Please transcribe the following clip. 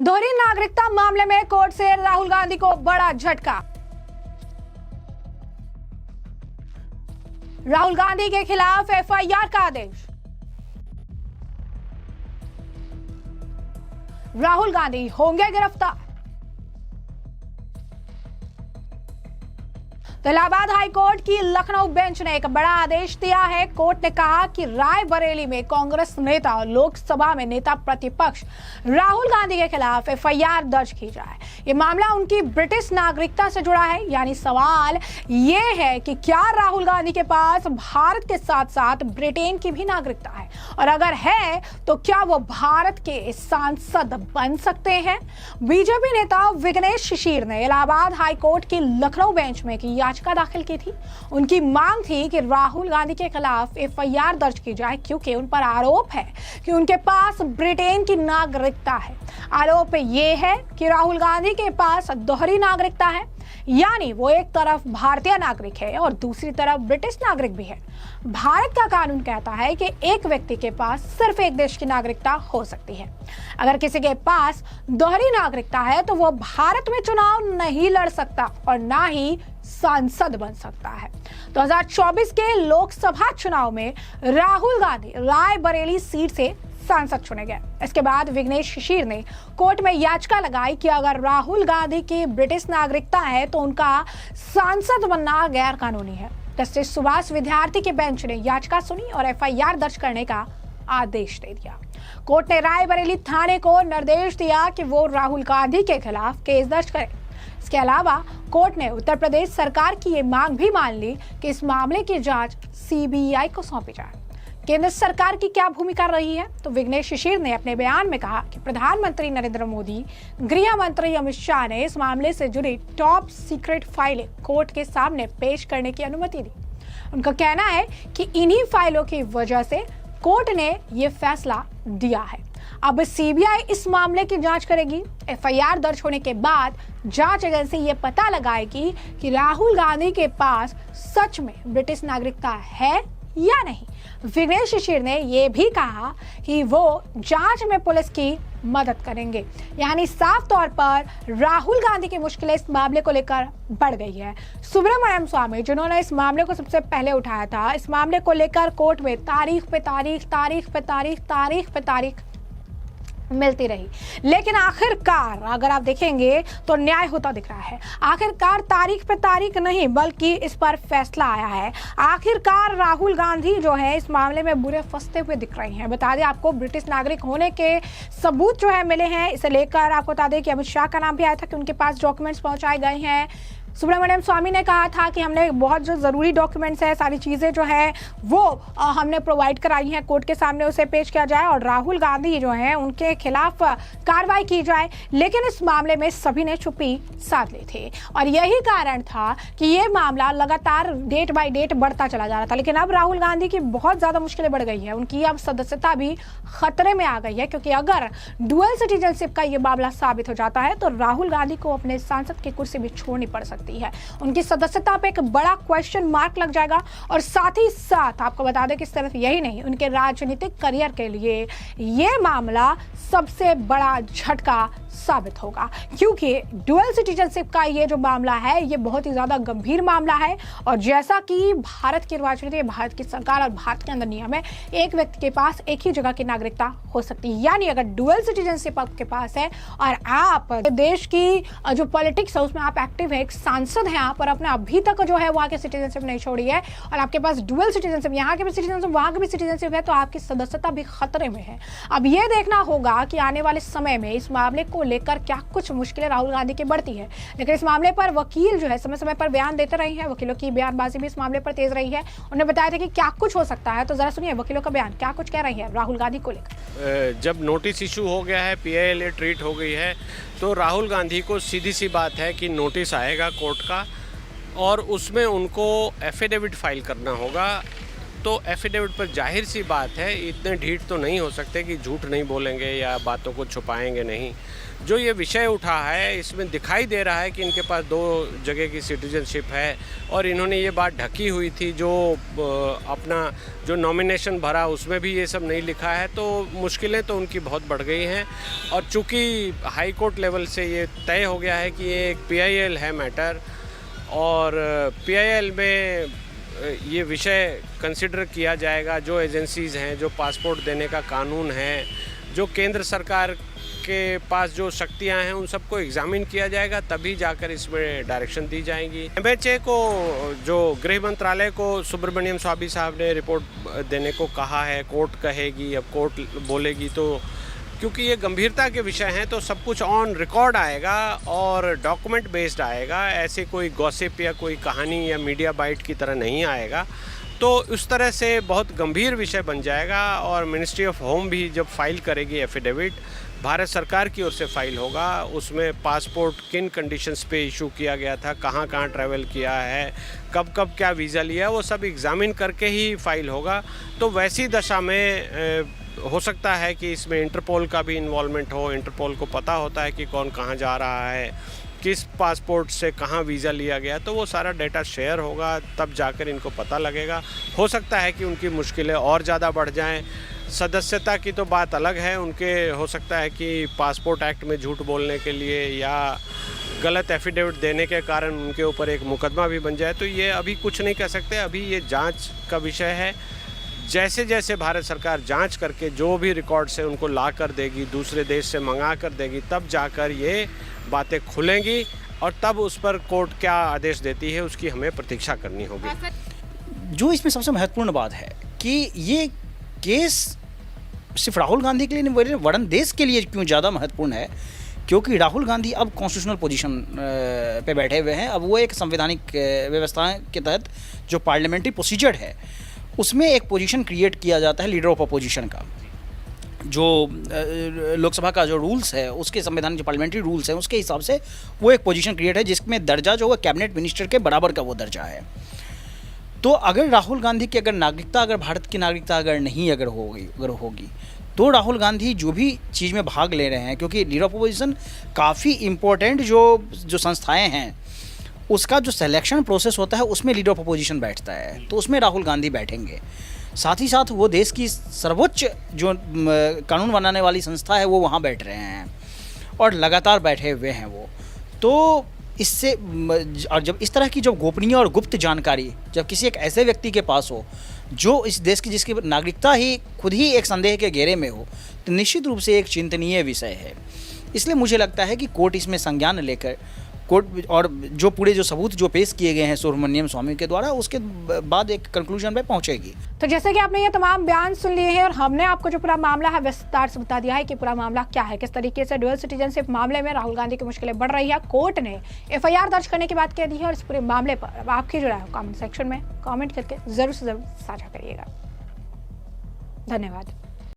दोहरी नागरिकता मामले में कोर्ट से राहुल गांधी को बड़ा झटका। राहुल गांधी के खिलाफ एफआईआर का आदेश। राहुल गांधी होंगे गिरफ्तार। तो इलाहाबाद हाई कोर्ट की लखनऊ बेंच ने एक बड़ा आदेश दिया है। कोर्ट ने कहा कि रायबरेली में कांग्रेस नेता और लोकसभा में नेता प्रतिपक्ष राहुल गांधी के खिलाफ एफआईआर दर्ज की जाए। ये मामला उनकी ब्रिटिश नागरिकता से जुड़ा है। यानी सवाल ये है कि क्या राहुल गांधी के पास भारत के साथ साथ ब्रिटेन की भी नागरिकता है, और अगर है तो क्या वो भारत के सांसद बन सकते हैं। बीजेपी नेता विघ्नेश शिशिर ने इलाहाबाद हाई कोर्ट की लखनऊ बेंच में की याचिका दाखिल की थी। उनकी मांग थी कि राहुल गांधी के खिलाफ एफआईआर दर्ज की जाए, क्योंकि उन पर आरोप है कि उनके पास ब्रिटेन की नागरिकता है। आरोप ये है कि राहुल गांधी के पास दोहरी नागरिकता है, यानी वो एक तरफ भारतीय नागरिक है और दूसरी तरफ ब्रिटिश नागरिक भी है। भारत का कानून कहता है कि एक व्यक्ति के पास सिर्फ एक देश की नागरिकता हो सकती है। अगर किसी के पास दोहरी नागरिकता है तो वो भारत में चुनाव नहीं लड़ सकता और ना ही सांसद बन सकता है। 2024 के लोकसभा चुनाव में राहुल गांधी रायबरेली सीट से सांसद चुने गए। इसके बाद विघ्नेश शिशिर ने कोर्ट में याचिका लगाई कि अगर राहुल गांधी की ब्रिटिश नागरिकता है तो उनका सांसद बनना गैर कानूनी है। जस्टिस सुभाष विद्यार्थी के बेंच ने याचिका सुनी और एफआईआर दर्ज करने का आदेश दे दिया। कोर्ट ने रायबरेली थाने को निर्देश दिया कि वो राहुल गांधी के खिलाफ केस दर्ज करे। इसके अलावा कोर्ट ने उत्तर प्रदेश सरकार की ये मांग भी मान ली कि इस मामले की जांच सीबीआई को सौंपी जाए। केंद्र सरकार की क्या भूमिका रही है, तो विघ्नेश शिशिर ने अपने बयान में कहा कि प्रधानमंत्री नरेंद्र मोदी, गृह मंत्री अमित शाह ने इस मामले से जुड़ी टॉप सीक्रेट फाइलें कोर्ट के सामने पेश करने की अनुमति दी। उनका कहना है कि इन्हीं फाइलों की वजह से कोर्ट ने ये फैसला दिया है। अब सीबीआई इस मामले की जांच करेगी। एफआईआर दर्ज होने के बाद जांच एजेंसी ये पता लगाएगी कि राहुल गांधी के पास सच में ब्रिटिश नागरिकता है या नहीं। विघ्नेश शिशिर ने यह भी कहा कि वो जांच में पुलिस की मदद करेंगे। यानी साफ तौर पर राहुल गांधी की मुश्किलें इस मामले को लेकर बढ़ गई है। सुब्रमण्यम स्वामी, जिन्होंने इस मामले को सबसे पहले उठाया था, इस मामले को लेकर कोर्ट में तारीख पे तारीख मिलती रही, लेकिन आखिरकार अगर आप देखेंगे तो न्याय होता दिख रहा है। आखिरकार तारीख पे तारीख नहीं, बल्कि इस पर फैसला आया है। आखिरकार राहुल गांधी जो है इस मामले में बुरे फंसते हुए दिख रहे हैं। बता दें आपको, ब्रिटिश नागरिक होने के सबूत जो है मिले हैं। इसे लेकर आपको बता दें कि अमित शाह का नाम भी आया था कि उनके पास डॉक्यूमेंट्स पहुंचाए गए हैं। सुब्रमण्यम स्वामी ने कहा था कि हमने बहुत जो ज़रूरी डॉक्यूमेंट्स है, सारी चीज़ें जो है वो हमने प्रोवाइड कराई हैं, कोर्ट के सामने उसे पेश किया जाए और राहुल गांधी जो हैं उनके खिलाफ कार्रवाई की जाए। लेकिन इस मामले में सभी ने चुप्पी साध ली थी और यही कारण था कि ये मामला लगातार डेट बाय डेट बढ़ता चला जा रहा था। लेकिन अब राहुल गांधी की बहुत ज़्यादा मुश्किलें बढ़ गई है। उनकी अब सदस्यता भी खतरे में आ गई है, क्योंकि अगर डुअल सिटीजनशिप का ये मामला साबित हो जाता है तो राहुल गांधी को अपने सांसद की कुर्सी भी छोड़नी पड़ सकती है। उनकी सदस्यता पे एक बड़ा क्वेश्चन मार्क लग जाएगा। और साथ ही साथ आपको बता दें कि सिर्फ यही नहीं, उनके राजनीतिक करियर के लिए ये मामला सबसे बड़ा झटका साबित होगा, क्योंकि डुअल सिटीजनशिप का ये जो मामला है ये बहुत ही ज्यादा गंभीर मामला है। और जैसा कि भारत की राजनीति, भारत की सरकार और भारत के अंदर नियम है, एक व्यक्ति के पास एक ही जगह की नागरिकता हो सकती है। यानी अगर डुअल सिटीजनशिप आपके पास है और आप देश की जो पॉलिटिक्स है उसमें आप एक्टिव है, एक सांसद हैं आप, और अपने अभी तक जो है वहाँ की सिटीजनशिप नहीं छोड़ी है और आपके पास डुअल सिटीजनशिप, यहाँ के भी सिटीजनशिप वहाँ की भी सिटीजनशिप है, तो आपकी सदस्यता भी खतरे में है। अब ये देखना होगा कि आने वाले समय में इस मामले को लेकर क्या कुछ मुश्किलें राहुल गांधी की बढ़ती है। लेकिन इस मामले पर वकील जो है समय समय पर बयान देते रहे हैं। वकीलों की बयानबाजी भी इस मामले पर तेज रही है। उन्होंने बताया था कि क्या कुछ हो सकता है, तो जरा सुनिए वकीलों का बयान, क्या कुछ कह रही है राहुल गांधी को लेकर। जब नोटिस इशू हो गया है, पीआईएल ट्रीट हो गई है, तो राहुल गांधी को सीधी सी बात है कि नोटिस आएगा कोर्ट का और उसमें उनको एफिडेविट फाइल करना होगा तो एफिडेविट पर जाहिर सी बात है इतने ढीठ तो नहीं हो सकते कि झूठ नहीं बोलेंगे या बातों को छुपाएंगे नहीं। जो ये विषय उठा है इसमें दिखाई दे रहा है कि इनके पास 2 जगह की सिटीजनशिप है और इन्होंने ये बात ढकी हुई थी। जो अपना जो नॉमिनेशन भरा उसमें भी ये सब नहीं लिखा है, तो मुश्किलें तो उनकी बहुत बढ़ गई हैं। और चूँकि हाई कोर्ट लेवल से ये तय हो गया है कि ये एक PIL है मैटर, और PIL में ये विषय कंसिडर किया जाएगा। जो एजेंसीज़ हैं, जो पासपोर्ट देने का कानून है, जो केंद्र सरकार के पास जो शक्तियां हैं, उन सबको एग्जामिन किया जाएगा, तभी जाकर इसमें डायरेक्शन दी जाएंगी। MHA को, जो गृह मंत्रालय को सुब्रमण्यम स्वामी साहब ने रिपोर्ट देने को कहा है, कोर्ट कहेगी, अब कोर्ट बोलेगी, तो क्योंकि ये गंभीरता के विषय हैं तो सब कुछ ऑन रिकॉर्ड आएगा और डॉक्यूमेंट बेस्ड आएगा। ऐसे कोई गॉसिप या कोई कहानी या मीडिया बाइट की तरह नहीं आएगा। तो उस तरह से बहुत गंभीर विषय बन जाएगा। और मिनिस्ट्री ऑफ होम भी जब फाइल करेगी एफिडेविट, भारत सरकार की ओर से फाइल होगा, उसमें पासपोर्ट किन कंडीशंस पे इशू किया गया था, कहाँ कहाँ ट्रैवल किया है, कब कब क्या वीज़ा लिया, वो सब एग्ज़ामिन करके ही फाइल होगा। तो वैसी दशा में हो सकता है कि इसमें इंटरपोल का भी इन्वॉल्वमेंट हो। इंटरपोल को पता होता है कि कौन कहाँ जा रहा है, किस पासपोर्ट से कहाँ वीज़ा लिया गया, तो वो सारा डेटा शेयर होगा, तब जाकर इनको पता लगेगा। हो सकता है कि उनकी मुश्किलें और ज़्यादा बढ़ जाएं। सदस्यता की तो बात अलग है, उनके हो सकता है कि पासपोर्ट एक्ट में झूठ बोलने के लिए या गलत एफिडेविट देने के कारण उनके ऊपर एक मुकदमा भी बन जाए। तो ये अभी कुछ नहीं कह सकते, अभी ये जांच का विषय है। जैसे जैसे भारत सरकार जांच करके जो भी रिकॉर्ड्स हैं उनको ला कर देगी, दूसरे देश से मंगा कर देगी, तब जाकर ये बातें खुलेंगी और तब उस पर कोर्ट क्या आदेश देती है उसकी हमें प्रतीक्षा करनी होगी। जो इसमें सबसे महत्वपूर्ण बात है कि ये केस सिर्फ राहुल गांधी के लिए नहीं, वरन देश के लिए क्यों ज़्यादा महत्वपूर्ण है, क्योंकि राहुल गांधी अब कॉन्स्टिट्यूशनल पोजीशन पे बैठे हुए हैं। अब वो एक संवैधानिक व्यवस्था के तहत जो पार्लियामेंट्री प्रोसीजर है उसमें एक पोजीशन क्रिएट किया जाता है लीडर ऑफ अपोजिशन का। जो लोकसभा का जो रूल्स है, उसके संवैधान जो पार्लियामेंट्री रूल्स हैं उसके हिसाब से वो एक पोजीशन क्रिएट है जिसमें दर्जा जो है कैबिनेट मिनिस्टर के बराबर का वो दर्जा है। तो अगर राहुल गांधी की अगर भारत की नागरिकता अगर होगी तो राहुल गांधी जो भी चीज़ में भाग ले रहे हैं, क्योंकि लीडर ऑफ अपोजिशन काफ़ी इम्पोर्टेंट जो संस्थाएं हैं उसका जो सिलेक्शन प्रोसेस होता है उसमें लीडर ऑफ अपोजिशन बैठता है, तो उसमें राहुल गांधी बैठेंगे। साथ ही साथ वो देश की सर्वोच्च जो कानून बनाने वाली संस्था है वो वहाँ बैठ रहे हैं और लगातार बैठे हुए हैं वो। तो इससे और जब इस तरह की जब गोपनीय और गुप्त जानकारी जब किसी एक ऐसे व्यक्ति के पास हो जो इस देश की जिसकी नागरिकता ही खुद ही एक संदेह के घेरे में हो, तो निश्चित रूप से एक चिंतनीय विषय है। इसलिए मुझे लगता है कि कोर्ट इसमें संज्ञान लेकर कोर्ट और जो पूरे जो सबूत जो पेश किए गए हैं सुब्रमण्यम स्वामी के द्वारा, उसके बाद एक कंक्लूजन पे पहुंचेगी। तो जैसे कि आपने ये तमाम बयान सुन लिए हैं और हमने आपको जो पूरा मामला है विस्तार से बता दिया है कि पूरा मामला क्या है, किस तरीके से डुअल सिटीजनशिप मामले में राहुल गांधी की मुश्किलें बढ़ रही है। कोर्ट ने FIR दर्ज करने की बात कह दी है और इस पूरे मामले पर अब आपकी जो राय है कमेंट सेक्शन में कमेंट करके जरूर से जरूर साझा करिएगा। धन्यवाद।